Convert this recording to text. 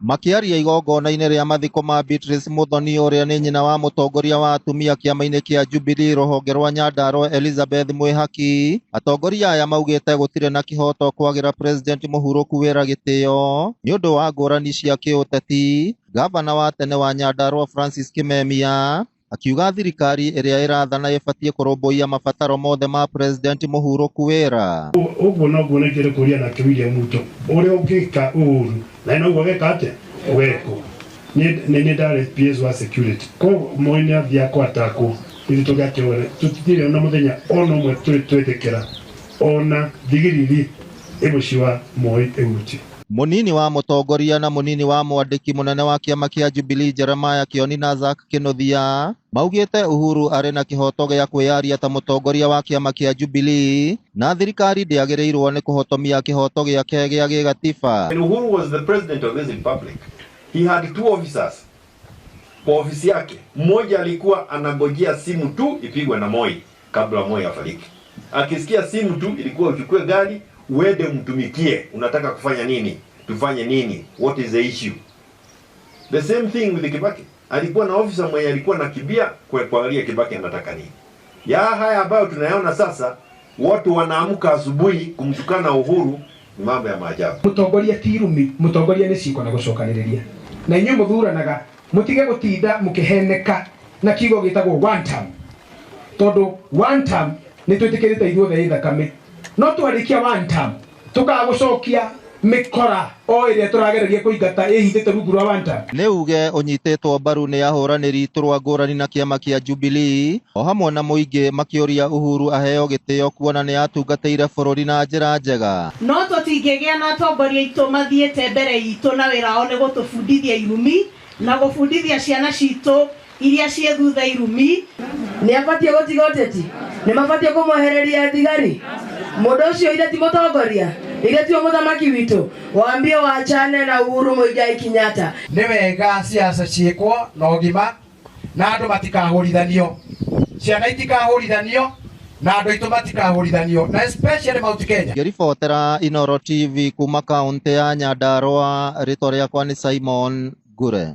Makiaria igongona-inĩ rĩa mathiko ma Beatrice Muthoni ũrĩa nĩ nyina wa mũtongoria wa atumia kĩama-inĩ kĩa Jubilee rũhonge rwa Nyandarua Elizabeth Mwihaki, atongoria aya maugĩte gũtirĩ na kĩhoto kwagĩra President mũhurũku wĩra gĩtĩo nĩ ũndũ wa ngũrani cia kĩũteti. Gavana wa tene wa Nyandarua Francis Kimemia akiuga thirikari ĩrĩa ĩrathana ĩbatiĩ kũrũmbũiya mabataro mothe ma President mũhurũku wĩra. Ũguo noguo nĩkĩrĩ kũria na William Ruto ũrĩa ũngĩka ũũru na no gweka atĩa weko nĩ ndare PS wa security ko moinya thia kwatako ili tugakĩone tutire na muthenya ono mwe twetĩkĩra ona thigiriri ĩgũciwa moi ĩguti. Munini wa mũtongoria na munini wa mwandĩki mũnene wa kĩama kĩa Jubilee Jeremiah Kioni na Zack Kĩnuthia maugĩte Uhuru arĩ na kĩhoto gĩa kwĩyaria ta mũtongoria wa kĩama kĩa Jubilee na thirikari ndĩagĩrĩirwo nĩ kũhotomia kĩhoto gĩake gĩa gĩgatiba. When Uhuru was the president of this republic, he had two officers kwa ofisi yake. Mmoja alikuwa anagojea simu tu ipigwe na Moi kabla Moi afariki. Akisikia simu tu ilikuwa uchukue gari uende mtumikie, unataka kufanya nini, tufanye nini, what is the issue. The same thing with Kibaki. Alikuwa na officer mwenye alikuwa nakibia kuangalia Kibaki anataka nini. Ya haya ambayo tunayaona sasa, watu wanaamka asubuhi kumtukana Uhuru, ni mambo ya maajabu. Mutongoria tirumi, mutongoria nĩ ciko na gũcokanĩrĩria. Na inyuĩ mũthuranaga mutige gũtinda mũkĩheneka na kiugo gĩtagwo one term. Tondũ one term nĩ twĩtĩkĩrĩte ithuothe ithakame. No twarikia one term tukagũcokia mikora o ĩrĩa tũragereria kũingata ĩhithĩte rungu rwa one term. Nĩ uge ũnyitĩtwo mbaru nĩ ahũranĩri tũrwa ngũrani na kĩama kĩa Jubilee o hamwe na mũingĩ makĩũria Uhuru aheo gĩtĩo kuona nĩ atungatĩire bũrũri na njĩra njega. No tũtingĩgĩa na atongoria aitũ mathiĩte mbere itũ na wĩra wao nĩ gũtũbundithia irumi na gũbundithia ciana citũ iria ciĩ thutha irumi. Nĩ abatiĩ gũtiga ũteti, nĩ mabatiĩ kũmwehereria thigari. Mũndũ ũcio ire ti mũtongoria, ire ti mũthamaki witũ, waambie wachane na Uhuru Muigai Kenyatta. Nĩ wega siasa ciĩkwo na ũgima na andũ matikahũrithanio, ciana itikahũrithanio na andũ aitũ matikahũrithanio, na especially Mount Kenya. Ngĩribotera Inooro TV kuma kaunti ya Nyandarua, rĩtwa rĩakwa nĩ Simon Ngure.